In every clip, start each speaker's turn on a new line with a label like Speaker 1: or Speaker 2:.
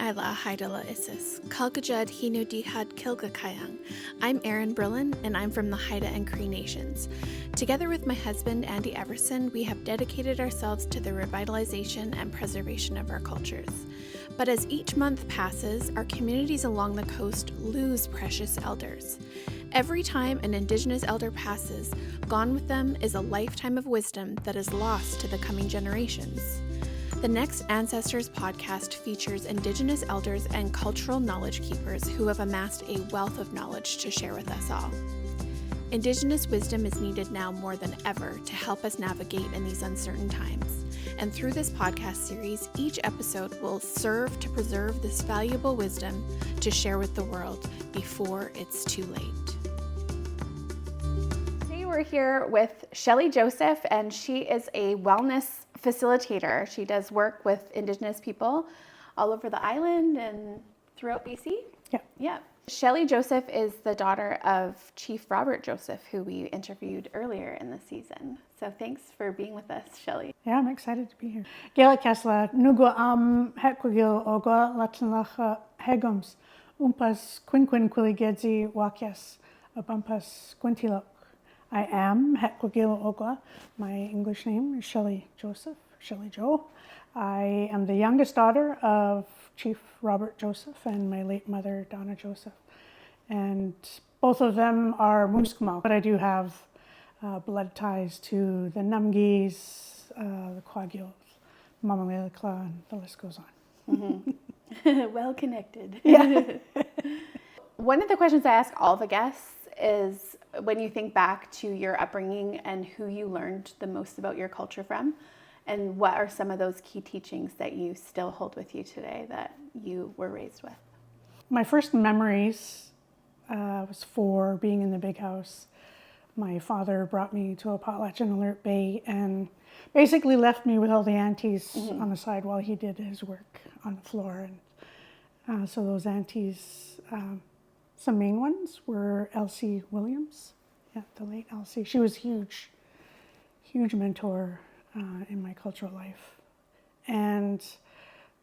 Speaker 1: Haila Haidala Isis, Kalkajad Hino Dihad Kilgakayang. I'm Erin Brillon, and I'm from the Haida and Cree Nations. Together with my husband, Andy Everson, we have dedicated ourselves to the revitalization and preservation of our cultures. But as each month passes, our communities along the coast lose precious elders. Every time an Indigenous elder passes, gone with them is a lifetime of wisdom that is lost to the coming generations. The Next Ancestors podcast features Indigenous elders and cultural knowledge keepers who have amassed a wealth of knowledge to share with us all. Indigenous wisdom is needed now more than ever to help us navigate in these uncertain times. And through this podcast series, each episode will serve to preserve this valuable wisdom to share with the world before it's too late. Today we're here with Shelly Joseph, and she is a wellness facilitator. She does work with Indigenous people all over the island and throughout BC. Yeah. Shelly Joseph is the daughter of Chief Robert Joseph, who we interviewed earlier in the season. So thanks for being with us, Shelly.
Speaker 2: Yeah, I'm excited to be here. Gela Kesla, Nugo Hekwagil Oga, Latinlacha Hegums, Umpas Quinquiligedzi Wakias, Abumpas Quintilok. I am Hekwagil Oga. My English name is Shelly Joseph, Shelly Jo. I am the youngest daughter of Chief Robert Joseph and my late mother, Donna Joseph. And both of them are Muskmo, but I do have blood ties to the Numgis, the Quagils, Mamalalekla, and the list goes on.
Speaker 1: Mm-hmm. Well connected.
Speaker 2: Yeah.
Speaker 1: One of the questions I ask all the guests is when you think back to your upbringing and who you learned the most about your culture from, and what are some of those key teachings that you still hold with you today that you were raised with?
Speaker 2: My first memories was for being in the big house. My father brought me to a potlatch in Alert Bay and basically left me with all the aunties on the side while he did his work on the floor. And so those aunties, some main ones were Elsie Williams, the late Elsie. She was huge mentor in my cultural life. And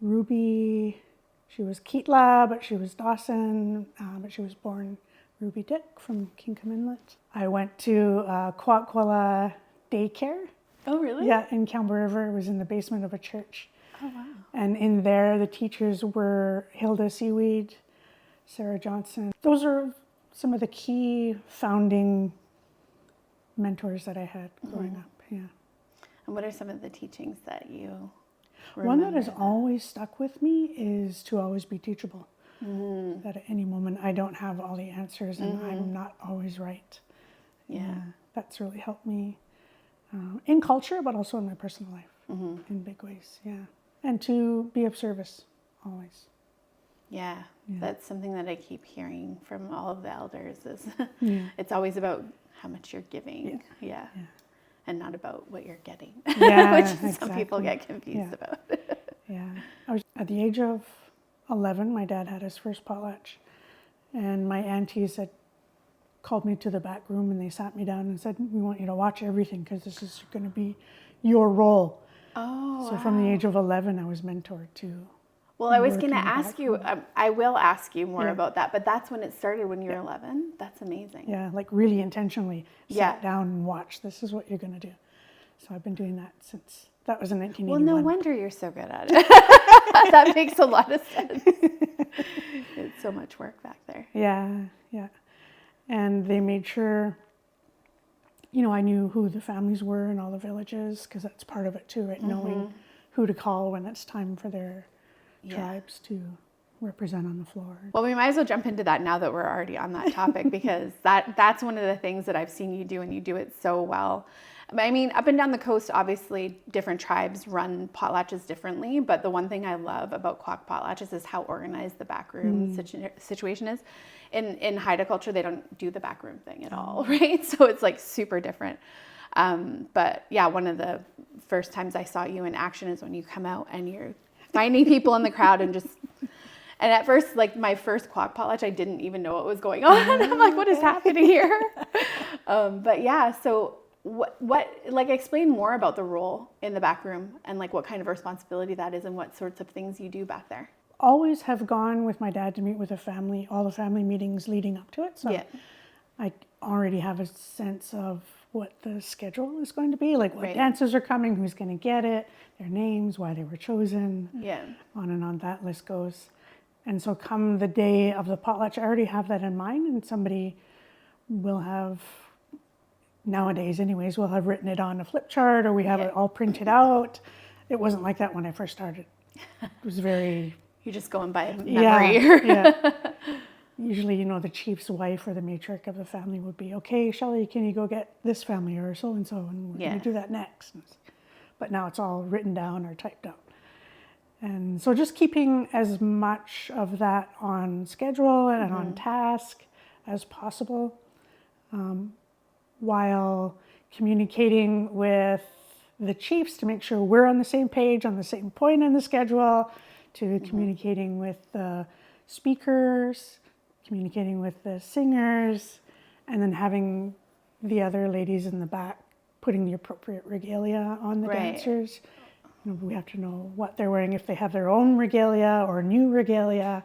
Speaker 2: Ruby, she was Keetla, but she was Dawson, but she was born Ruby Dick from Kinkum Inlet. I went to Kwakwala daycare.
Speaker 1: Oh, really?
Speaker 2: Yeah, in Campbell River. It was in the basement of a church.
Speaker 1: Oh, wow.
Speaker 2: And in there, the teachers were Hilda Seaweed, Sarah Johnson. Those are some of the key founding mentors that I had growing up, yeah.
Speaker 1: And what are some of the teachings that you remember?
Speaker 2: One that has always stuck with me is to always be teachable. That at any moment I don't have all the answers and I'm not always right.
Speaker 1: Yeah.
Speaker 2: That's really helped me in culture, but also in my personal life in big ways, yeah. And to be of service always.
Speaker 1: Yeah, that's something that I keep hearing from all of the elders is it's always about how much you're giving, yeah. And not about what you're getting, which some people get confused about.
Speaker 2: Yeah, I was at the age of 11, my dad had his first potlatch, and my aunties had called me to the back room and they sat me down and said, "We want you to watch everything because this is going to be your role."
Speaker 1: Oh,
Speaker 2: so from the age of 11, I was mentored to.
Speaker 1: Well, I was going to ask you, I will ask you more about that, but that's when it started, when you were 11? That's amazing.
Speaker 2: Yeah, like really intentionally sat down and watched, this is what you're going to do. So I've been doing that since, that was in 1981.
Speaker 1: Well, no wonder you're so good at it. That makes a lot of sense. It's so much work back there.
Speaker 2: Yeah. And they made sure, I knew who the families were in all the villages, because that's part of it too, right? Knowing who to call when it's time for their tribes to represent on the floor.
Speaker 1: Well, we might as well jump into that now that we're already on that topic, because that's one of the things that I've seen you do, and you do it so well. I mean, up and down the coast, obviously, different tribes run potlatches differently, but the one thing I love about Quack potlatches is how organized the backroom situation is. In Haida culture, they don't do the backroom thing at all, right? So it's like super different. But yeah, one of the first times I saw you in action is when you come out and you're finding people in the crowd and at first, like my first Quack potlatch, I didn't even know what was going on. I'm like, what is happening here? But yeah, so what like explain more about the role in the back room and like what kind of responsibility that is and what sorts of things you do back there.
Speaker 2: always have gone with my dad to meet with the family, all the family meetings leading up to it. So I already have a sense of what the schedule is going to be, like what dances are coming, who's going to get it, their names, why they were chosen, on and on that list goes. And so come the day of the potlatch, I already have that in mind, and somebody will have, nowadays anyways, we'll have written it on a flip chart, or we have it all printed out. It wasn't like that when I first started. It was very...
Speaker 1: You're just going by memory.
Speaker 2: Usually, the chief's wife or the matriarch of the family would be, okay, Shelly, can you go get this family or so-and-so, and we're going to do that next. But now it's all written down or typed out. And so just keeping as much of that on schedule and on task as possible, while communicating with the chiefs to make sure we're on the same page, on the same point in the schedule, to communicating with the speakers, communicating with the singers, and then having the other ladies in the back putting the appropriate regalia on the dancers. We have to know what they're wearing, if they have their own regalia or new regalia,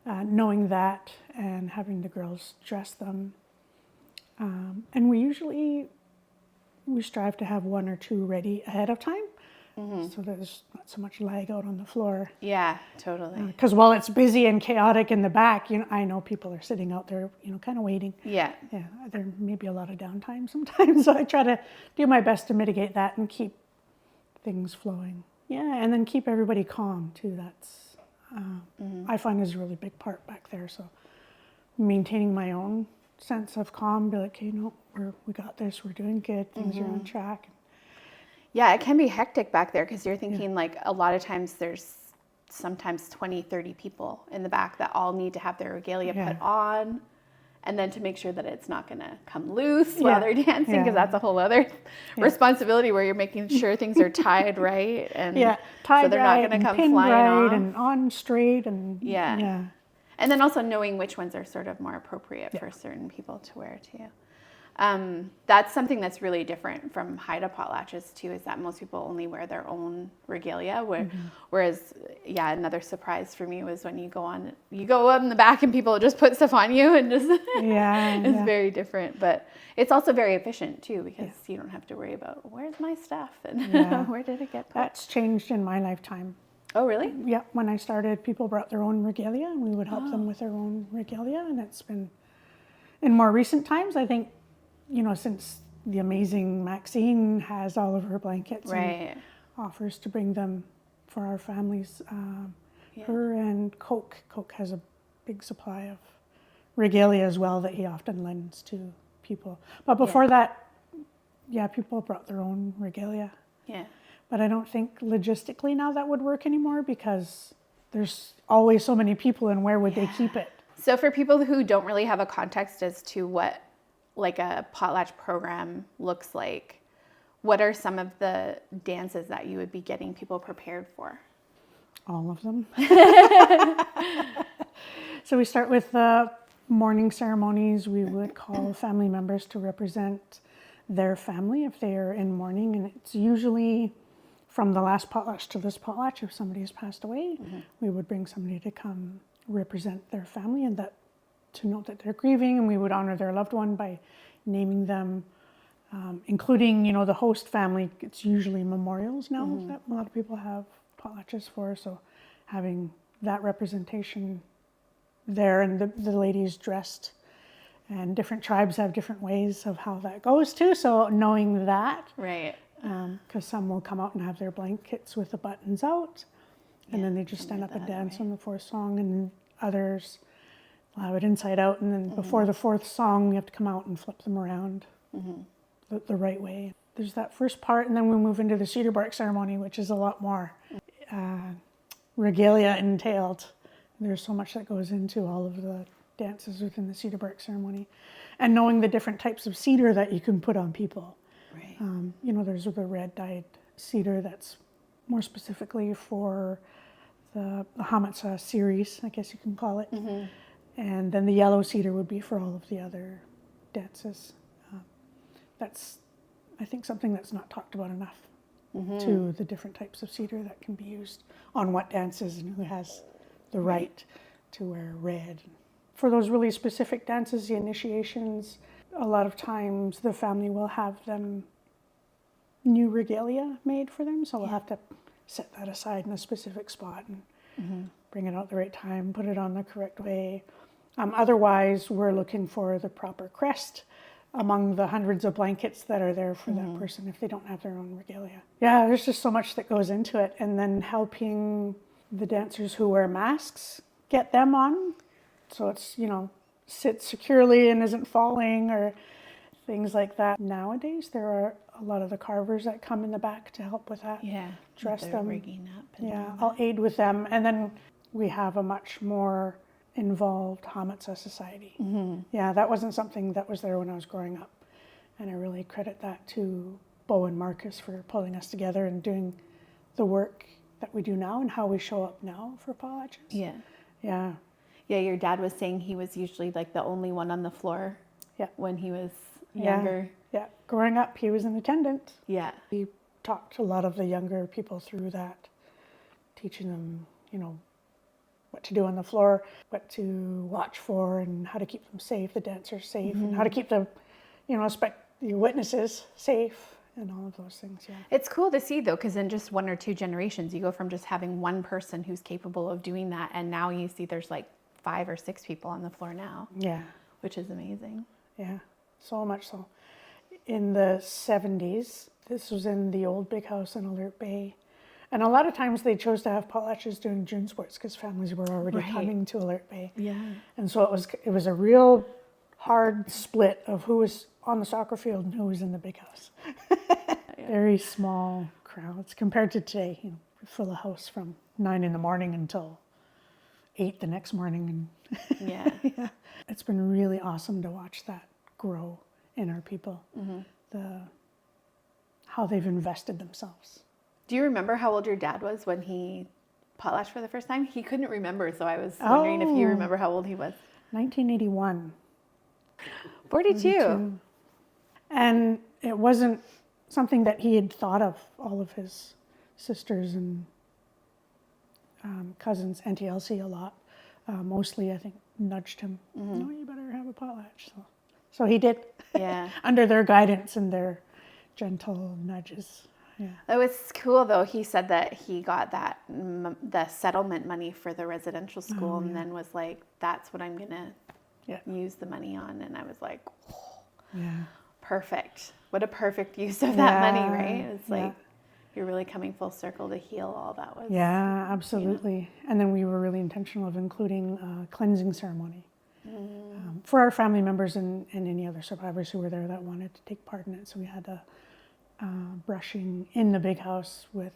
Speaker 2: knowing that and having the girls dress them. And we strive to have one or two ready ahead of time, so there's not so much lag out on the floor.
Speaker 1: Yeah, totally.
Speaker 2: Because while it's busy and chaotic in the back, I know people are sitting out there, kind of waiting.
Speaker 1: Yeah.
Speaker 2: There may be a lot of downtime sometimes, so I try to do my best to mitigate that and keep things flowing. And then keep everybody calm too. That's I find is a really big part back there. So maintaining my own sense of calm, be like, okay, no, we got this, we're doing good, things are on track.
Speaker 1: Yeah, it can be hectic back there because you're thinking like a lot of times there's sometimes 20, 30 people in the back that all need to have their regalia put on, and then to make sure that it's not going to come loose while they're dancing, because that's a whole other responsibility where you're making sure things are tied right, and
Speaker 2: tied
Speaker 1: so they're not going to come flying off,
Speaker 2: and on straight, and
Speaker 1: and then also knowing which ones are sort of more appropriate for certain people to wear too. That's something that's really different from Haida potlatches too, is that most people only wear their own regalia, whereas another surprise for me was when you go in the back and people just put stuff on you, and just it's very different, but it's also very efficient too, because you don't have to worry about where's my stuff and where did it get put.
Speaker 2: That's changed in my lifetime.
Speaker 1: Oh, really?
Speaker 2: Yeah, when I started, people brought their own regalia, and we would help them with their own regalia, and it's been, in more recent times, I think, since the amazing Maxine has all of her blankets and offers to bring them for our families, her and Coke has a big supply of regalia as well that he often lends to people. But before that, people brought their own regalia.
Speaker 1: Yeah.
Speaker 2: But I don't think logistically now that would work anymore, because there's always so many people, and where would they keep it?
Speaker 1: So for people who don't really have a context as to what like a potlatch program looks like, what are some of the dances that you would be getting people prepared for?
Speaker 2: All of them. So we start with the morning ceremonies. We would call family members to represent their family if they are in mourning, and it's usually from the last potlatch to this potlatch. If somebody has passed away, we would bring somebody to come represent their family, and that to note that they're grieving, and we would honor their loved one by naming them, including, the host family. It's usually memorials now that a lot of people have potlatches for, so having that representation there, and the ladies dressed, and different tribes have different ways of how that goes too, so knowing that.
Speaker 1: Right.
Speaker 2: Because some will come out and have their blankets with the buttons out, and then they just stand up and dance on the fourth song, and others will have it inside out, and then before the fourth song we have to come out and flip them around the right way. There's that first part, and then we move into the cedar bark ceremony, which is a lot more regalia entailed. There's so much that goes into all of the dances within the cedar bark ceremony, and knowing the different types of cedar that you can put on people.
Speaker 1: Right.
Speaker 2: There's the red dyed cedar that's more specifically for the Hamatsa series, I guess you can call it. And then the yellow cedar would be for all of the other dances. That's, I think, something that's not talked about enough, to the different types of cedar that can be used on what dances and who has the right to wear red. For those really specific dances, the initiations, a lot of times the family will have them new regalia made for them, so we'll have to set that aside in a specific spot and bring it out the right time, put it on the correct way. Otherwise, we're looking for the proper crest among the hundreds of blankets that are there for that person if they don't have their own regalia. Yeah, there's just so much that goes into it. And then helping the dancers who wear masks, get them on. So it's, sits securely and isn't falling or things like that. Nowadays, there are a lot of the carvers that come in the back to help with that.
Speaker 1: Yeah.
Speaker 2: Dress them.
Speaker 1: Rigging up.
Speaker 2: Yeah, I'll aid with them. And then we have a much more involved Hamatsa society. Yeah, that wasn't something that was there when I was growing up. And I really credit that to Bo and Marcus for pulling us together and doing the work that we do now and how we show up now for potlatches.
Speaker 1: Yeah.
Speaker 2: Yeah.
Speaker 1: Yeah, your dad was saying he was usually like the only one on the floor when he was younger.
Speaker 2: Yeah, growing up, he was an attendant.
Speaker 1: Yeah.
Speaker 2: We talked a lot of the younger people through that, teaching them, what to do on the floor, what to watch for, and how to keep them safe, the dancers safe, and how to keep the, the witnesses safe, and all of those things. Yeah.
Speaker 1: It's cool to see though, because in just 1 or 2 generations, you go from just having one person who's capable of doing that, and now you see there's like 5 or 6 people on the floor now.
Speaker 2: Yeah.
Speaker 1: Which is amazing.
Speaker 2: Yeah, so much so. In the 70s, this was in the old big house in Alert Bay. And a lot of times they chose to have potlatches during June sports because families were already coming to Alert Bay.
Speaker 1: Yeah.
Speaker 2: And so it was a real hard split of who was on the soccer field and who was in the big house. Very small crowds compared to today. We fill a house from 9 in the morning until 8 the next morning. And
Speaker 1: Yeah.
Speaker 2: It's been really awesome to watch that grow in our people. How they've invested themselves.
Speaker 1: Do you remember how old your dad was when he potlatched for the first time? He couldn't remember, so I was wondering if you remember how old he was.
Speaker 2: 1981.
Speaker 1: 42.
Speaker 2: And it wasn't something that he had thought of. All of his sisters and cousins, Auntie Elsie a lot, mostly I think nudged him. No, you better have a potlatch. So he did.
Speaker 1: Yeah.
Speaker 2: Under their guidance and their gentle nudges. Yeah.
Speaker 1: It was cool though. He said that he got that the settlement money for the residential school, and then was like, "That's what I'm gonna use the money on." And I was like, perfect. What a perfect use of that money, right? It's like you're really coming full circle to heal all that was.
Speaker 2: Yeah, absolutely. And then we were really intentional of including a cleansing ceremony for our family members and any other survivors who were there that wanted to take part in it. So we had a brushing in the big house with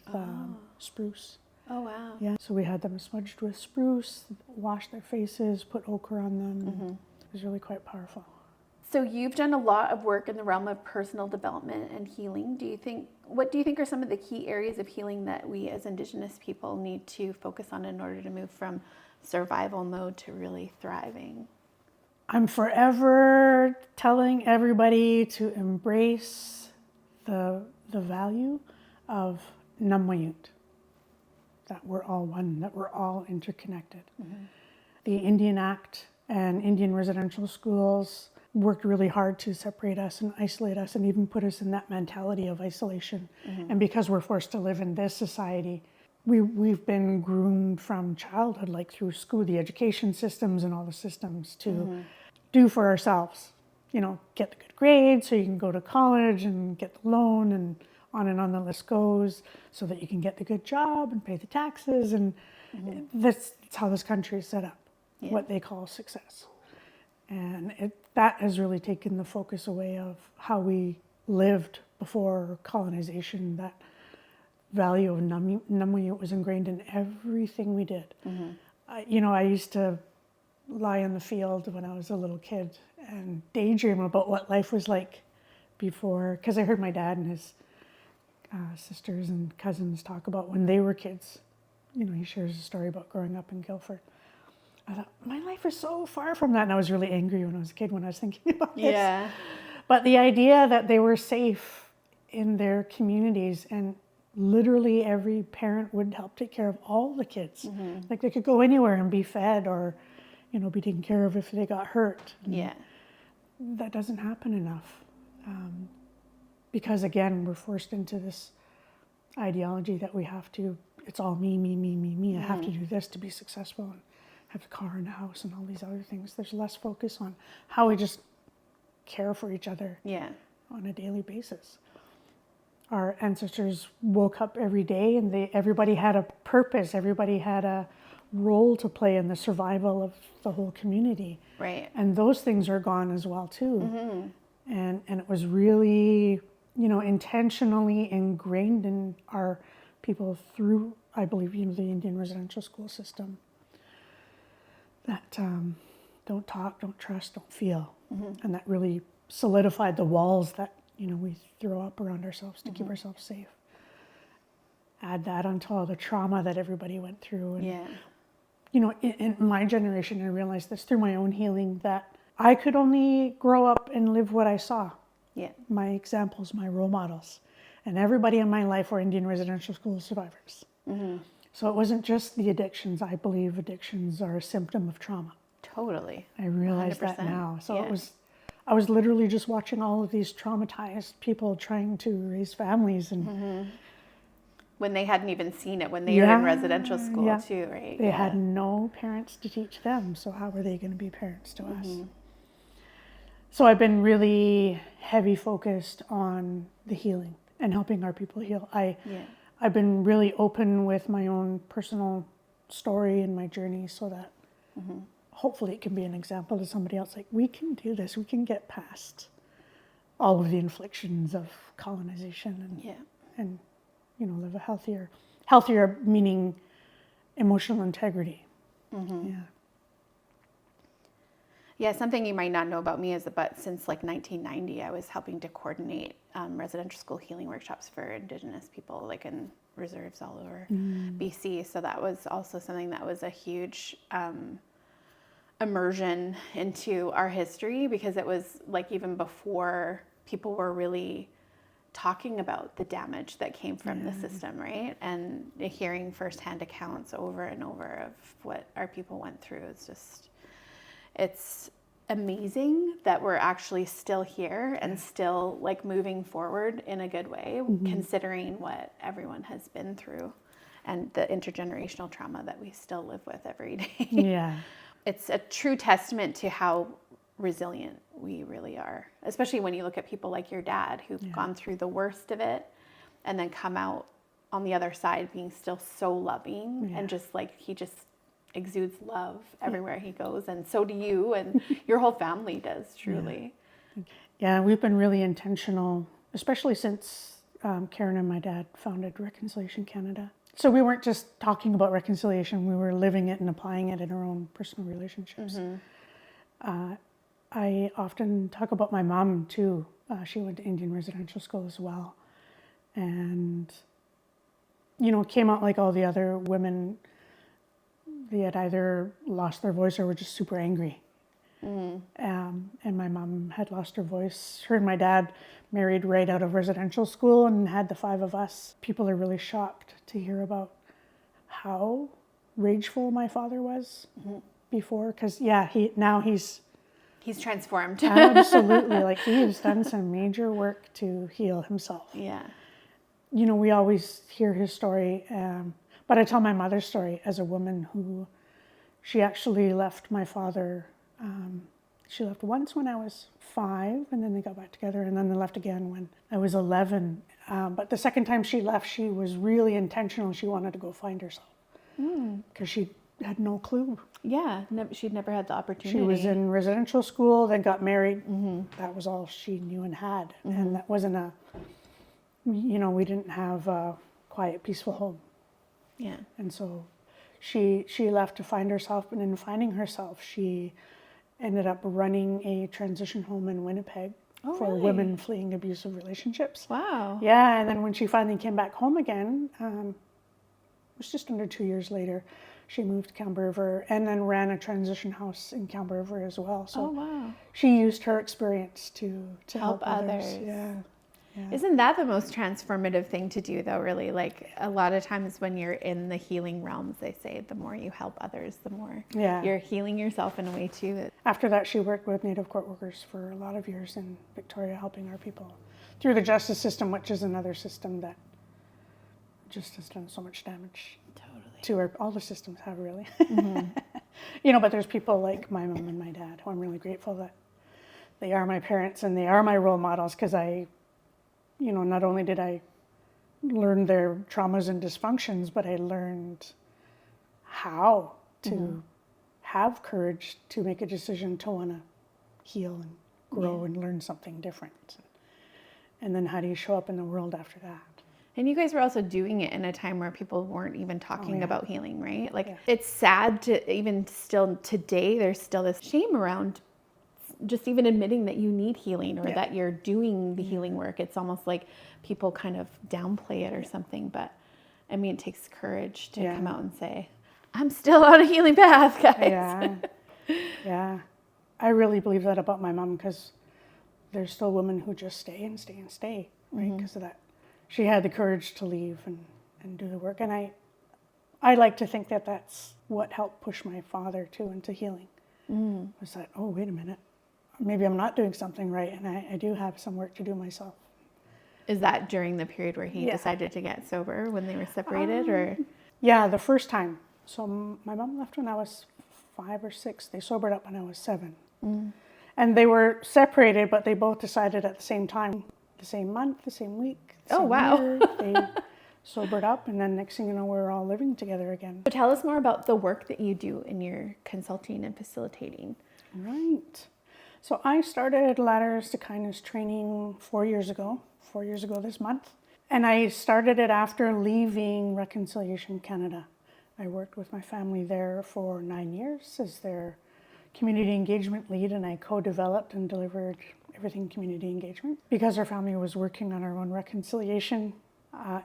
Speaker 2: spruce.
Speaker 1: Oh, wow.
Speaker 2: Yeah, so we had them smudged with spruce, wash their faces, put ochre on them. It was really quite powerful.
Speaker 1: So you've done a lot of work in the realm of personal development and healing. What do you think are some of the key areas of healing that we as Indigenous people need to focus on in order to move from survival mode to really thriving?
Speaker 2: I'm forever telling everybody to embrace the value of Namwayut, that we're all one, that we're all interconnected. The Indian Act and Indian residential schools worked really hard to separate us and isolate us and even put us in that mentality of isolation. And because we're forced to live in this society, we've been groomed from childhood, like through school, the education systems and all the systems to do for ourselves. Get the good grades so you can go to college and get the loan, and on the list goes, so that you can get the good job and pay the taxes. And that's how this country is set up, what they call success. And that has really taken the focus away of how we lived before colonization. That value of Namwayut was ingrained in everything we did. I used to lie in the field when I was a little kid and daydream about what life was like before, because I heard my dad and his sisters and cousins talk about when they were kids. He shares a story about growing up in Guildford. I thought, my life is so far from that, and I was really angry when I was a kid when I was thinking about this. Yeah. But the idea that they were safe in their communities, and literally every parent would help take care of all the kids. Like they could go anywhere and be fed or, be taken care of if they got hurt. And
Speaker 1: Yeah.
Speaker 2: that doesn't happen enough. Because again, we're forced into this ideology that we have to, it's all me, me, me, me, me. I have to do this to be successful and have a car and a house and all these other things. There's less focus on how we just care for each other on a daily basis. Our ancestors woke up every day and everybody had a purpose. Everybody had a role to play in the survival of the whole community.
Speaker 1: Right.
Speaker 2: And those things are gone as well too. And it was really, intentionally ingrained in our people through, I believe, the Indian residential school system. That don't talk, don't trust, don't feel. And that really solidified the walls that, we throw up around ourselves to keep ourselves safe. Add that onto all the trauma that everybody went through. And, in my generation, I realized this through my own healing, that I could only grow up and live what I saw.
Speaker 1: Yeah.
Speaker 2: My examples, my role models. And everybody in my life were Indian residential school survivors. So it wasn't just the addictions. I believe addictions are a symptom of trauma.
Speaker 1: Totally.
Speaker 2: I realize
Speaker 1: 100%.
Speaker 2: that now. So I was literally just watching all of these traumatized people trying to raise families. And
Speaker 1: when they hadn't even seen it, when they were in residential school too, right?
Speaker 2: They had no parents to teach them. So how were they going to be parents to us? So I've been really heavy focused on the healing and helping our people heal. I've been really open with my own personal story and my journey so that hopefully it can be an example to somebody else. Like, we can do this. We can get past all of the inflictions of colonization and live a healthier meaning emotional integrity.
Speaker 1: Yeah, something you might not know about me is that since 1990, I was helping to coordinate residential school healing workshops for Indigenous people, in reserves all over BC. So that was also something that was a huge immersion into our history, because it was even before people were really talking about the damage that came from the system, right? And hearing firsthand accounts over and over of what our people went through. It's amazing that we're actually still here and still moving forward in a good way, considering what everyone has been through and the intergenerational trauma that we still live with every day.
Speaker 2: Yeah.
Speaker 1: It's a true testament to how resilient we really are, especially when you look at people like your dad, who've gone through the worst of it and then come out on the other side being still so loving and he just exudes love everywhere he goes, and so do you, and your whole family does, truly.
Speaker 2: Yeah, we've been really intentional, especially since Karen and my dad founded Reconciliation Canada. So we weren't just talking about reconciliation, we were living it and applying it in our own personal relationships. I often talk about my mom too. She went to Indian residential school as well. And, came out like all the other women. They had either lost their voice or were just super angry. And my mom had lost her voice. Her and my dad married right out of residential school and had the 5 of us. People are really shocked to hear about how rageful my father was before. Because he's
Speaker 1: transformed.
Speaker 2: Absolutely. He's done some major work to heal himself.
Speaker 1: Yeah.
Speaker 2: We always hear his story. But I tell my mother's story as a woman who, she actually left my father. She left once when I was 5, and then they got back together, and then they left again when I was 11. But the second time she left, she was really intentional. She wanted to go find herself because she had no clue.
Speaker 1: Yeah, she'd never had the opportunity.
Speaker 2: She was in residential school, then got married. That was all she knew and had. And that wasn't we didn't have a quiet, peaceful home.
Speaker 1: Yeah.
Speaker 2: And so she left to find herself, and in finding herself, she ended up running a transition home in Winnipeg for women fleeing abusive relationships.
Speaker 1: Wow.
Speaker 2: Yeah, and then when she finally came back home again, it was just under 2 years later, she moved to Campbell River and then ran a transition house in Campbell River as well. So
Speaker 1: wow.
Speaker 2: she used her experience to help others. Yeah. Yeah.
Speaker 1: Isn't that the most transformative thing to do, though, really? Like, a lot of times when you're in the healing realms, they say the more you help others, the more you're healing yourself in a way, too.
Speaker 2: After that, she worked with Native court workers for a lot of years in Victoria, helping our people through the justice system, which is another system that just has done so much damage.
Speaker 1: Totally.
Speaker 2: All the systems have, really.
Speaker 1: Mm-hmm.
Speaker 2: But there's people like my mom and my dad who I'm really grateful that they are my parents and they are my role models, because not only did I learn their traumas and dysfunctions, but I learned how to have courage to make a decision to want to heal and grow and learn something different. And then how do you show up in the world after that?
Speaker 1: And you guys were also doing it in a time where people weren't even talking about healing, right? Like, it's sad to even still today, there's still this shame around just even admitting that you need healing or that you're doing the healing work. It's almost like people kind of downplay it or something. But I mean, it takes courage to come out and say, I'm still on a healing path, guys.
Speaker 2: Yeah. I really believe that about my mom, because there's still women who just stay and stay and stay, right? Because of that. She had the courage to leave and do the work. And I like to think that that's what helped push my father too into healing. Was that, oh, wait a minute, maybe I'm not doing something right, and I do have some work to do myself.
Speaker 1: Is that during the period where he decided to get sober, when they were separated, or?
Speaker 2: Yeah, the first time. So my mom left when I was 5 or 6. They sobered up when I was 7. And they were separated, but they both decided at the same time, the same month, the same week. The same year, they sobered up, and then next thing you know, we're all living together again.
Speaker 1: So tell us more about the work that you do in your consulting and facilitating.
Speaker 2: Right. So I started Ladders to Kindness training 4 years ago this month. And I started it after leaving Reconciliation Canada. I worked with my family there for 9 years as their community engagement lead, and I co-developed and delivered everything community engagement. Because our family was working on our own reconciliation,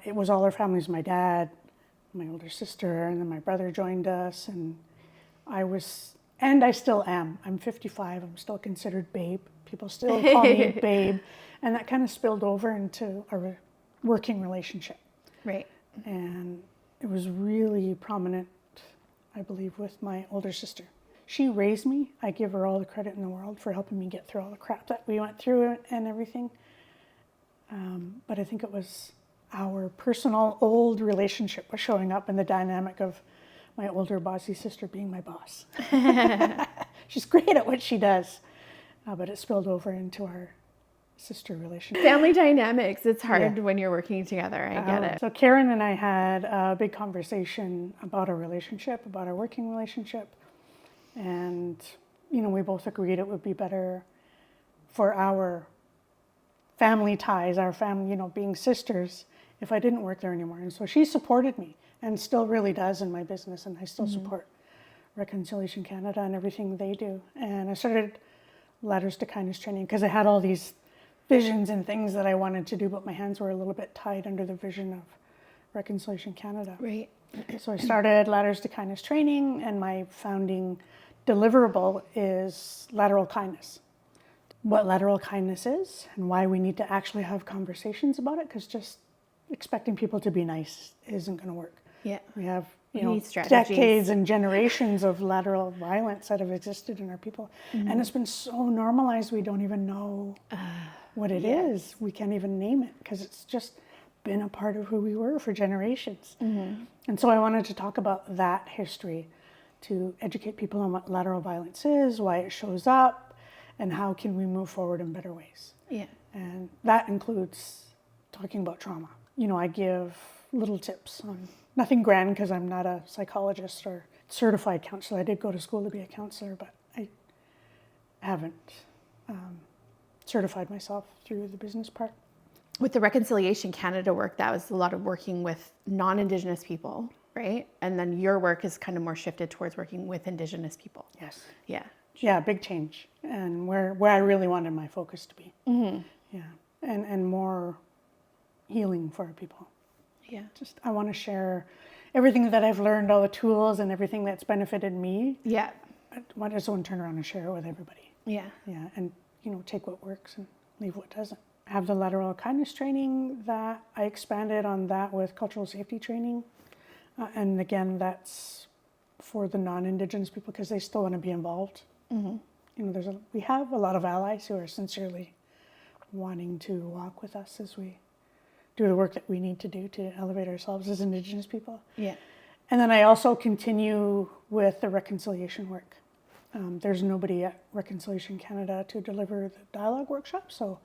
Speaker 2: it was all our families, my dad, my older sister, and then my brother joined us, and I still am. I'm 55, I'm still considered babe. People still call me babe. And that kind of spilled over into a working relationship.
Speaker 1: Right.
Speaker 2: And it was really prominent, I believe, with my older sister. She raised me. I give her all the credit in the world for helping me get through all the crap that we went through and everything. But I think it was our personal old relationship was showing up in the dynamic of my older bossy sister being my boss. She's great at what she does, but it spilled over into our sister relationship.
Speaker 1: Family dynamics, it's hard when you're working together. I get it.
Speaker 2: So Karen and I had a big conversation about our relationship, about our working relationship. And, we both agreed it would be better for our family ties, our family, being sisters, if I didn't work there anymore. And so she supported me and still really does in my business. And I still support Reconciliation Canada and everything they do. And I started Ladders to Kindness training because I had all these visions and things that I wanted to do, but my hands were a little bit tied under the vision of Reconciliation Canada.
Speaker 1: Right.
Speaker 2: So I started Ladders to Kindness training, and my founding deliverable is lateral kindness. What lateral kindness is and why we need to actually have conversations about it, because just expecting people to be nice isn't going to work.
Speaker 1: Yeah.
Speaker 2: We have
Speaker 1: strategies.
Speaker 2: Decades and generations of lateral violence that have existed in our people. And it's been so normalized we don't even know what it is. We can't even name it because it's just been a part of who we were for generations. And so I wanted to talk about that history, to educate people on what lateral violence is, why it shows up, and how can we move forward in better ways.
Speaker 1: Yeah.
Speaker 2: And that includes talking about trauma. I give little tips on nothing grand because I'm not a psychologist or certified counselor. I did go to school to be a counselor, but I haven't certified myself through the business part.
Speaker 1: With the Reconciliation Canada work, that was a lot of working with non-Indigenous people, right? And then your work is kind of more shifted towards working with Indigenous people.
Speaker 2: Yes.
Speaker 1: Yeah.
Speaker 2: Yeah, big change. And where I really wanted my focus to be. Yeah. And more healing for our people.
Speaker 1: Yeah.
Speaker 2: Just, I want to share everything that I've learned, all the tools and everything that's benefited me.
Speaker 1: Yeah.
Speaker 2: I just want to turn around and share it with everybody.
Speaker 1: Yeah.
Speaker 2: Yeah. And, take what works and leave what doesn't. have the lateral kindness training that I expanded on that with cultural safety training. And again, that's for the non-Indigenous people because they still want to be involved. Mm-hmm. You know, we have a lot of allies who are sincerely wanting to walk with us as we do the work that we need to do to elevate ourselves as Indigenous people.
Speaker 1: Yeah.
Speaker 2: And then I also continue with the reconciliation work. There's nobody at Reconciliation Canada to deliver the dialogue workshop, so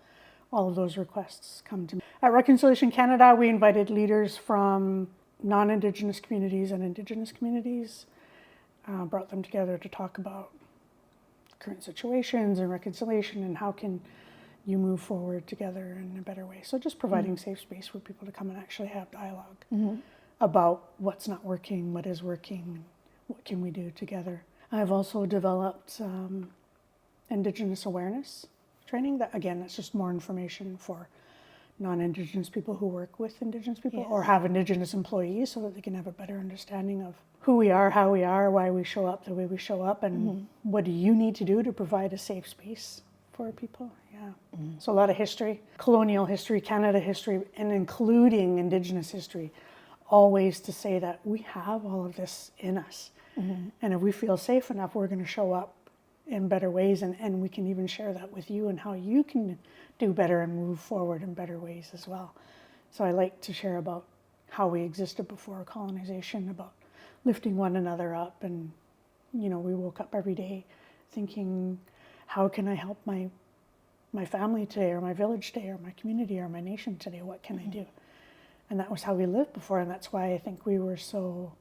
Speaker 2: all of those requests come to me. At Reconciliation Canada, we invited leaders from non-Indigenous communities and Indigenous communities, brought them together to talk about current situations and reconciliation and how can you move forward together in a better way. So just providing safe space for people to come and actually have dialogue about what's not working, what is working, what can we do together. I've also developed Indigenous awareness training. That again, that's just more information for non-Indigenous people who work with Indigenous people or have Indigenous employees so that they can have a better understanding of who we are, how we are, why we show up the way we show up, and what do you need to do to provide a safe space for people. So a lot of history, colonial history, Canada history, and including Indigenous history, all ways to say that we have all of this in us. And if we feel safe enough, we're going to show up in better ways, and we can even share that with you and how you can do better and move forward in better ways as well. So I like to share about how we existed before colonization, about lifting one another up, and you know, we woke up every day thinking, how can I help my family today, or my village today, or my community, or my nation today? What can I do? And that was how we lived before, and that's why I think we were so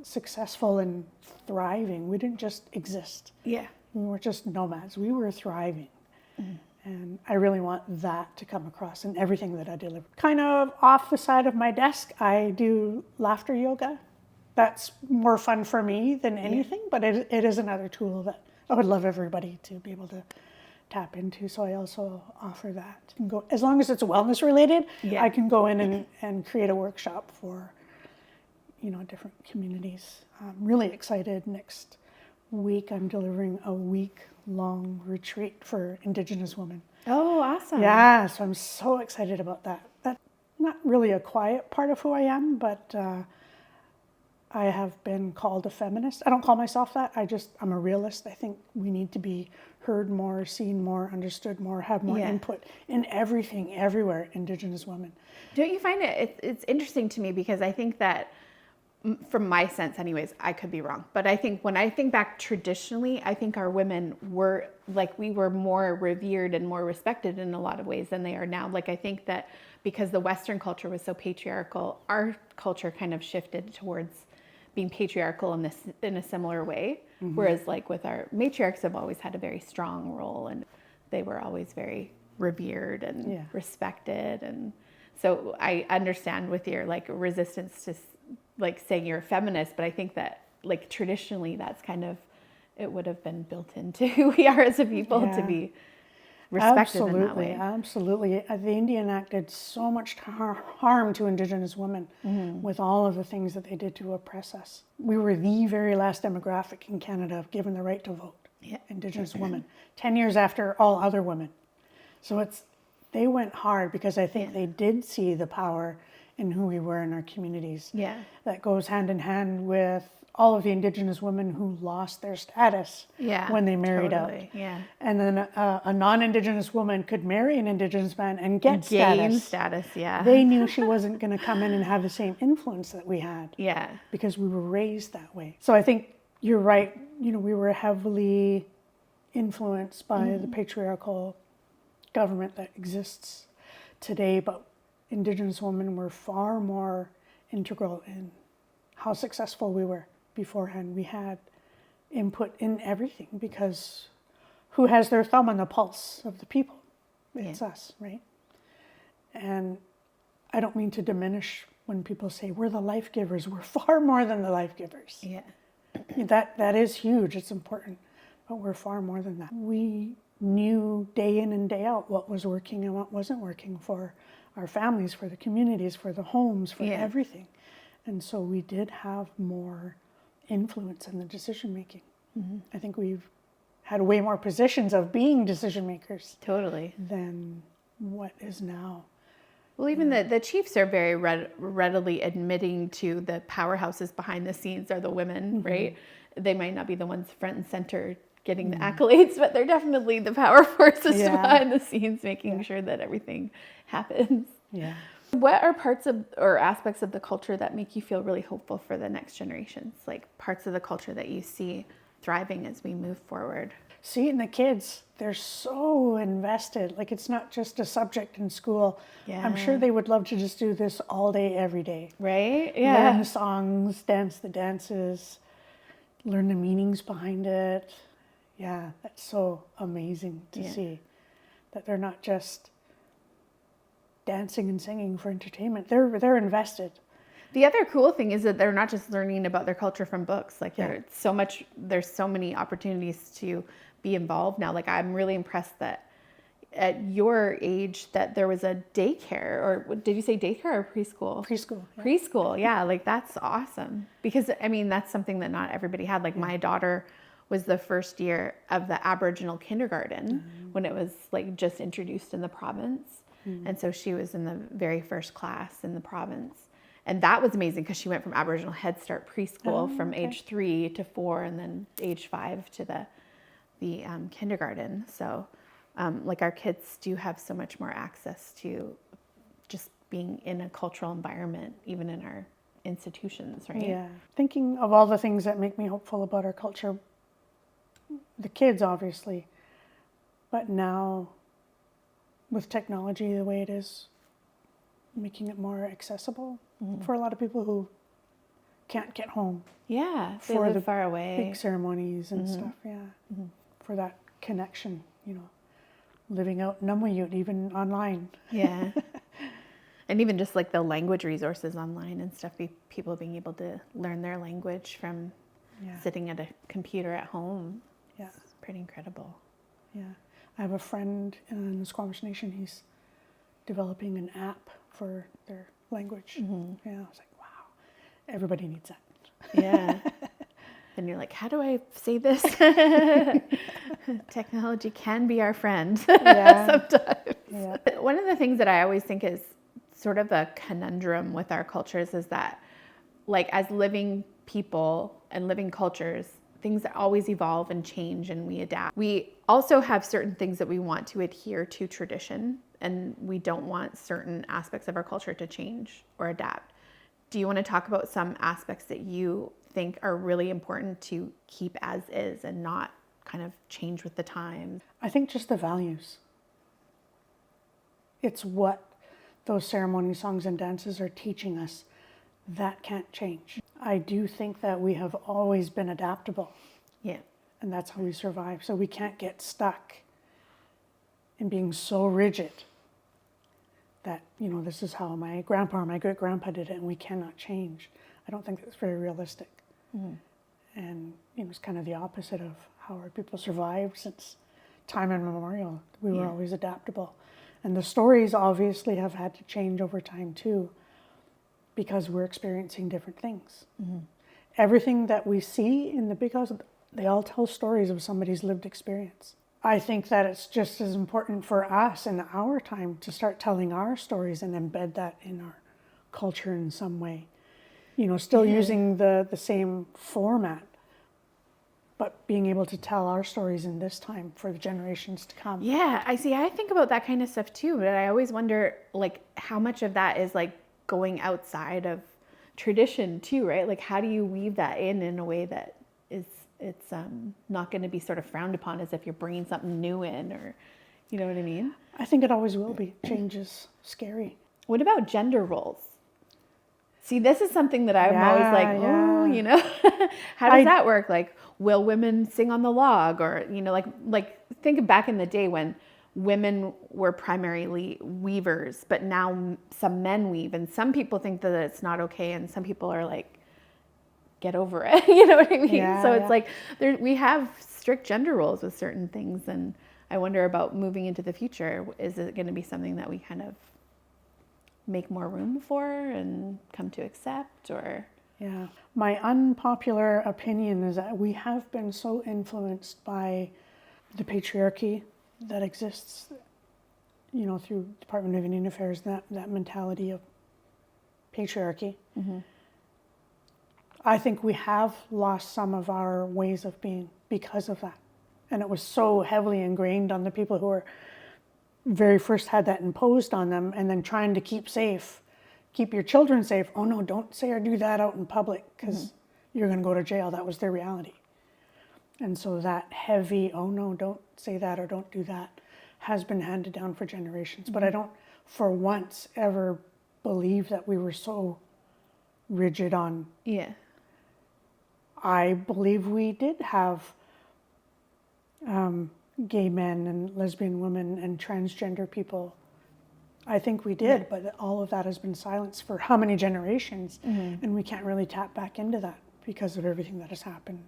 Speaker 2: successful and thriving. We didn't just exist.
Speaker 1: Yeah.
Speaker 2: We weren't just nomads. We were thriving. And I really want that to come across in everything that I deliver. Kind of off the side of my desk, I do laughter yoga. That's more fun for me than anything, but it is another tool that I would love everybody to be able to tap into. So I also offer that. As long as it's wellness related, I can go in and create a workshop for, you know, different communities. I'm really excited. Next week, I'm delivering a week-long retreat for Indigenous women.
Speaker 1: Oh, awesome.
Speaker 2: Yeah, so I'm so excited about that. That's not really a quiet part of who I am, but I have been called a feminist. I don't call myself that. I'm a realist. I think we need to be heard more, seen more, understood more, have more input in everything, everywhere, Indigenous women.
Speaker 1: Don't you find it's interesting to me, because I think that, from my sense anyways, I could be wrong, but I think when I think back traditionally, I think our women were we were more revered and more respected in a lot of ways than they are now. Like, I think that because the Western culture was so patriarchal, our culture kind of shifted towards being patriarchal in a similar way. Whereas like with our matriarchs have always had a very strong role, and they were always very revered and respected. And so I understand with your like resistance to like saying you're a feminist, but I think that like traditionally that's kind of, it would have been built into who we are as a people to be respected in that way.
Speaker 2: Absolutely. The Indian Act did so much harm to Indigenous women with all of the things that they did to oppress us. We were the very last demographic in Canada given the right to vote, Indigenous women, 10 years after all other women. So they went hard because I think they did see the power in who we were in our communities. Yeah. That goes hand in hand with all of the Indigenous women who lost their status when they married out. Yeah. And then a non-Indigenous woman could marry an Indigenous man and gain
Speaker 1: status. Yeah.
Speaker 2: They knew she wasn't going to come in and have the same influence that we had.
Speaker 1: Yeah.
Speaker 2: Because we were raised that way. So I think you're right. You know, we were heavily influenced by the patriarchal government that exists today, but Indigenous women were far more integral in how successful we were beforehand. We had input in everything because who has their thumb on the pulse of the people? It's us, right? And I don't mean to diminish when people say we're the life givers. We're far more than the life givers. Yeah. That is huge. It's important, but we're far more than that. We knew day in and day out what was working and what wasn't working for our families, for the communities, for the homes, for everything. And so we did have more influence in the decision making. I think we've had way more positions of being decision makers.
Speaker 1: Totally.
Speaker 2: Than what is now.
Speaker 1: Well, even the chiefs are very readily admitting to the powerhouses behind the scenes are the women, right? They might not be the ones front and center getting the accolades, but they're definitely the power forces behind the scenes, making sure that everything happens.
Speaker 2: Yeah.
Speaker 1: What are parts of or aspects of the culture that make you feel really hopeful for the next generations? Like parts of the culture that you see thriving as we move forward?
Speaker 2: Seeing the kids, they're so invested. Like, it's not just a subject in school.
Speaker 1: Yeah.
Speaker 2: I'm sure they would love to just do this all day, every day.
Speaker 1: Right?
Speaker 2: Learn
Speaker 1: Yeah.
Speaker 2: the songs, dance the dances, learn the meanings behind it. Yeah, that's so amazing to see that they're not just dancing and singing for entertainment. They're invested.
Speaker 1: The other cool thing is that they're not just learning about their culture from books. Like there's so many opportunities to be involved now. Like I'm really impressed that at your age that there was a daycare, or did you say daycare or preschool?
Speaker 2: Preschool. Yeah.
Speaker 1: Preschool, yeah, like that's awesome. Because I mean, that's something that not everybody had. Like my daughter was the first year of the Aboriginal kindergarten when it was like just introduced in the province. And so she was in the very first class in the province. And that was amazing because she went from Aboriginal Head Start preschool from age 3 to 4 and then age 5 to the kindergarten. So like our kids do have so much more access to just being in a cultural environment, even in our institutions, right?
Speaker 2: Yeah. Thinking of all the things that make me hopeful about our culture, the kids obviously, but now with technology the way it is, making it more accessible for a lot of people who can't get home.
Speaker 1: Yeah, they
Speaker 2: for
Speaker 1: live
Speaker 2: the
Speaker 1: far away.
Speaker 2: big ceremonies and stuff, for that connection, living out Nunavut even online.
Speaker 1: Yeah. And even just like the language resources online and stuff, people being able to learn their language from sitting at a computer at home.
Speaker 2: Yeah.
Speaker 1: It's pretty incredible.
Speaker 2: Yeah. I have a friend in the Squamish Nation, he's developing an app for their language. Yeah, I was like, wow, everybody needs that.
Speaker 1: Yeah. And you're like, how do I say this? Technology can be our friend sometimes.
Speaker 2: Yeah.
Speaker 1: One of the things that I always think is sort of a conundrum with our cultures is that, like, as living people and living cultures, things that always evolve and change and we adapt. We also have certain things that we want to adhere to tradition, and we don't want certain aspects of our culture to change or adapt. Do you want to talk about some aspects that you think are really important to keep as is and not kind of change with the times?
Speaker 2: I think just the values. It's what those ceremony songs and dances are teaching us. That can't change. I do think that we have always been adaptable.
Speaker 1: Yeah.
Speaker 2: And that's how we survive. So we can't get stuck in being so rigid that, this is how my grandpa or my great-grandpa did it and we cannot change. I don't think that's very realistic. And, it's kind of the opposite of how our people survived since time immemorial. We were always adaptable. And the stories obviously have had to change over time too, because we're experiencing different things. Everything that we see in the big house, they all tell stories of somebody's lived experience. I think that it's just as important for us in our time to start telling our stories and embed that in our culture in some way. Still using the same format, but being able to tell our stories in this time for the generations to come.
Speaker 1: Yeah, I think about that kind of stuff too, but I always wonder, like, how much of that is like going outside of tradition too, right? Like, how do you weave that in a way that it's not going to be sort of frowned upon as if you're bringing something new in, or, you know what I mean?
Speaker 2: I think it always will be. Change is scary.
Speaker 1: What about gender roles? See, this is something that I'm always like, how does that work? Like, will women sing on the log? Or, like think of back in the day when women were primarily weavers, but now some men weave, and some people think that it's not okay, and some people are like, get over it. You know what I mean? It's like we have strict gender roles with certain things, and I wonder about moving into the future. Is it going to be something that we kind of make more room for and come to accept, or?
Speaker 2: Yeah. My unpopular opinion is that we have been so influenced by the patriarchy that exists through Department of Indian Affairs, that mentality of patriarchy. I think we have lost some of our ways of being because of that. And it was so heavily ingrained on the people who were very first had that imposed on them, and then trying to keep your children safe. Oh no, don't say or do that out in public because you're going to go to jail. That was their reality. And so that heavy, oh no, don't say that or don't do that, has been handed down for generations. But I don't for once ever believe that we were so rigid on.
Speaker 1: Yeah.
Speaker 2: I believe we did have gay men and lesbian women and transgender people. I think we did, but all of that has been silenced for how many generations, and we can't really tap back into that because of everything that has happened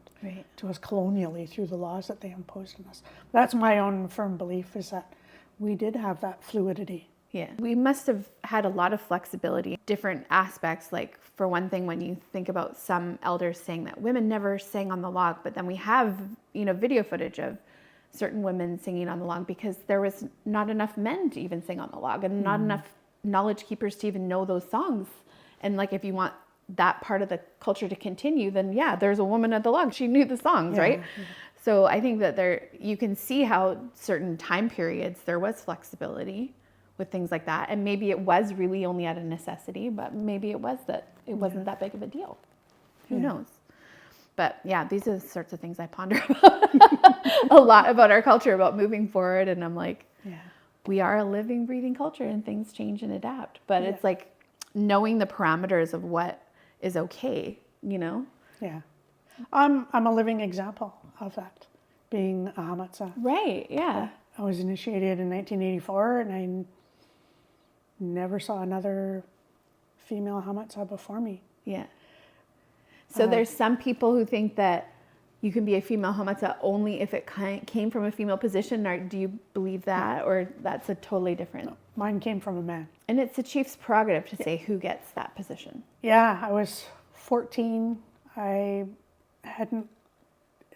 Speaker 2: to us colonially through the laws that they imposed on us. That's my own firm belief, is that we did have that fluidity.
Speaker 1: Yeah, we must have had a lot of flexibility, different aspects. Like, for one thing, when you think about some elders saying that women never sang on the log, but then we have, video footage of certain women singing on the log because there was not enough men to even sing on the log, and not enough knowledge keepers to even know those songs. And like, if you want that part of the culture to continue, then there's a woman at the log. She knew the songs, right? Yeah. So I think that you can see how certain time periods there was flexibility with things like that. And maybe it was really only out of necessity, but maybe it was that it wasn't that big of a deal. Who knows? But these are the sorts of things I ponder about a lot about our culture, about moving forward. And I'm like, we are a living, breathing culture, and things change and adapt. But it's like knowing the parameters of what is okay,
Speaker 2: Yeah. I'm a living example of that, being a Hamatsa.
Speaker 1: Right, yeah.
Speaker 2: I was initiated in 1984, and I never saw another female Hamatsa before me.
Speaker 1: Yeah. So there's some people who think that you can be a female Hamatsa only if it came from a female position. Or do you believe that? Or that's a totally different? No,
Speaker 2: mine came from a man.
Speaker 1: And it's the chief's prerogative to say who gets that position.
Speaker 2: Yeah, I was 14. I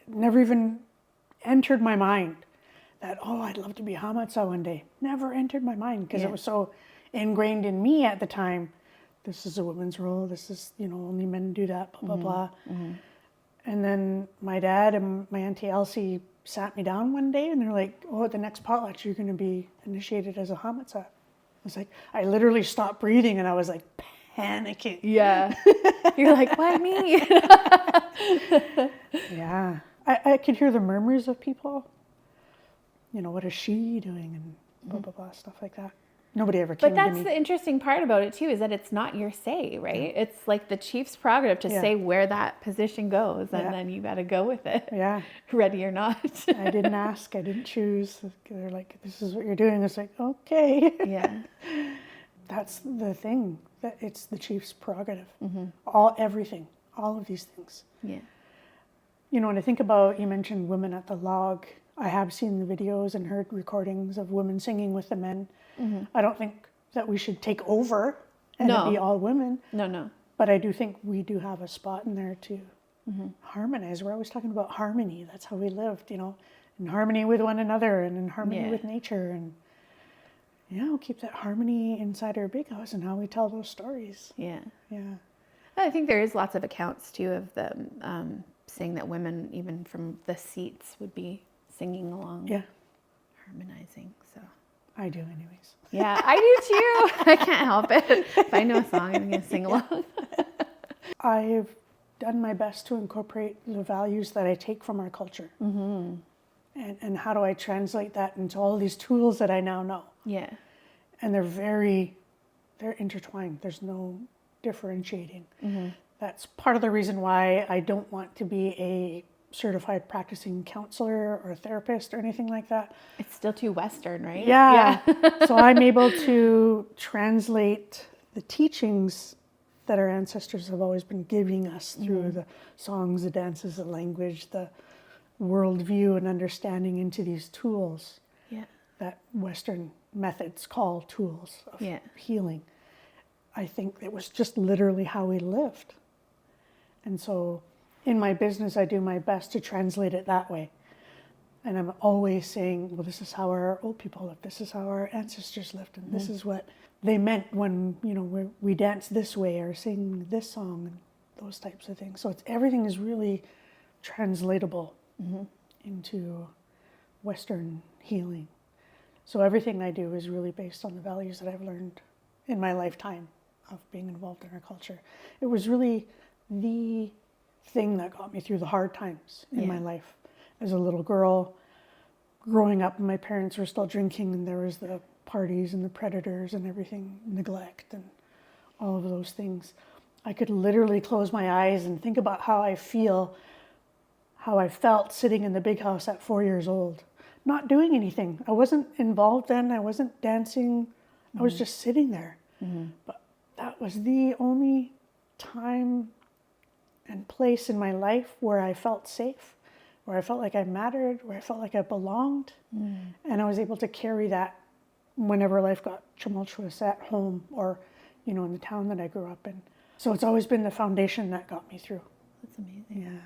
Speaker 2: never even entered my mind that, I'd love to be a Hamatsa one day. Never entered my mind because it was so ingrained in me at the time. This is a woman's role. This is, only men do that, blah, blah, blah. And then my dad and my Auntie Elsie sat me down one day, and they're like, at the next potlatch, you're going to be initiated as a Hamatsa. I was like, I literally stopped breathing, and I was like panicking.
Speaker 1: Yeah. You're like, why me?
Speaker 2: Yeah. I could hear the murmurs of people. What is she doing? And blah, blah, blah, stuff like that. Nobody ever came to me.
Speaker 1: But that's the interesting part about it too, is that it's not your say, right? Yeah. It's like the chief's prerogative to say where that position goes, and then you got to go with it. Yeah. Ready or not.
Speaker 2: I didn't ask. I didn't choose. They're like, this is what you're doing. It's like, okay. Yeah. That's the thing. That it's the chief's prerogative. Everything, all of these things. Yeah. When I think about, you mentioned women at the log. I have seen the videos and heard recordings of women singing with the men. I don't think that we should take over and it be all women. No. But I do think we do have a spot in there to harmonize. We're always talking about harmony. That's how we lived, in harmony with one another and in harmony with nature. And, we'll keep that harmony inside our big house and how we tell those stories. Yeah. Yeah.
Speaker 1: I think there is lots of accounts, too, of them saying that women, even from the seats, would be singing along. Yeah. Harmonizing, so.
Speaker 2: I do anyways.
Speaker 1: Yeah, I do too. I can't help it. If I know a song, I'm going to sing along.
Speaker 2: I've done my best to incorporate the values that I take from our culture. And how do I translate that into all these tools that I now know? Yeah. And they're intertwined. There's no differentiating. That's part of the reason why I don't want to be a certified practicing counselor or a therapist or anything like that.
Speaker 1: It's still too Western, right?
Speaker 2: Yeah. So I'm able to translate the teachings that our ancestors have always been giving us through the songs, the dances, the language, the worldview and understanding into these tools that Western methods call tools of healing. I think it was just literally how we lived. And so in my business, I do my best to translate it that way. And I'm always saying, well, this is how our old people lived. This is how our ancestors lived. And this is what they meant when, we dance this way or sing this song and those types of things. So everything is really translatable into Western healing. So everything I do is really based on the values that I've learned in my lifetime of being involved in our culture. It was really the thing that got me through the hard times in my life. As a little girl, growing up, my parents were still drinking, and there was the parties and the predators and everything, neglect and all of those things. I could literally close my eyes and think about how I felt sitting in the big house at 4 years old, not doing anything. I wasn't involved then. I wasn't dancing. I was just sitting there. But that was the only time and place in my life where I felt safe, where I felt like I mattered, where I felt like I belonged. And I was able to carry that whenever life got tumultuous at home or, in the town that I grew up in. So it's always been the foundation that got me through.
Speaker 1: That's amazing.
Speaker 2: Yeah,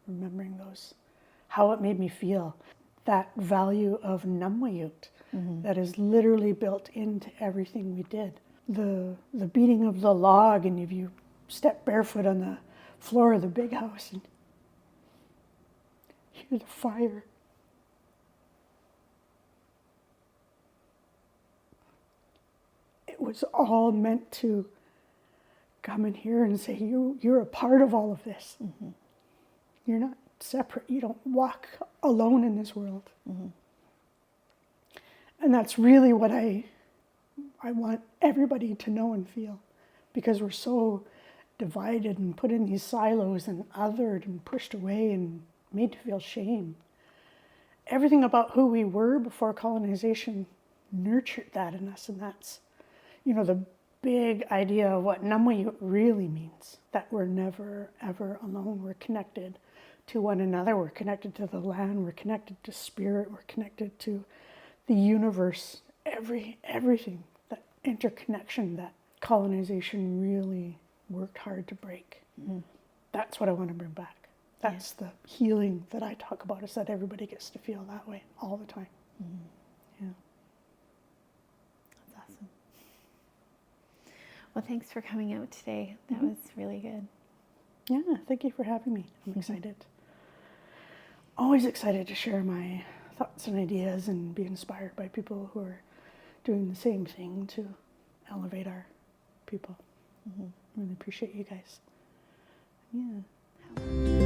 Speaker 2: remembering those, how it made me feel. That value of Namwayut that is literally built into everything we did. The beating of the log, and if you step barefoot on the floor of the big house and hear the fire. It was all meant to come in here and say, you're a part of all of this. You're not separate. You don't walk alone in this world. And that's really what I want everybody to know and feel, because we're so divided and put in these silos and othered and pushed away and made to feel shame. Everything about who we were before colonization nurtured that in us, and that's, the big idea of what Namwayut really means, that we're never, ever alone. We're connected to one another. We're connected to the land. We're connected to spirit. We're connected to the universe, everything, that interconnection that colonization really worked hard to break. That's what I want to bring back. That's the healing that I talk about, is that everybody gets to feel that way all the time. Yeah.
Speaker 1: That's awesome. Well, thanks for coming out today. That was really good.
Speaker 2: Yeah, thank you for having me. I'm excited. Always excited to share my thoughts and ideas and be inspired by people who are doing the same thing to elevate our people. Really appreciate you guys. Yeah.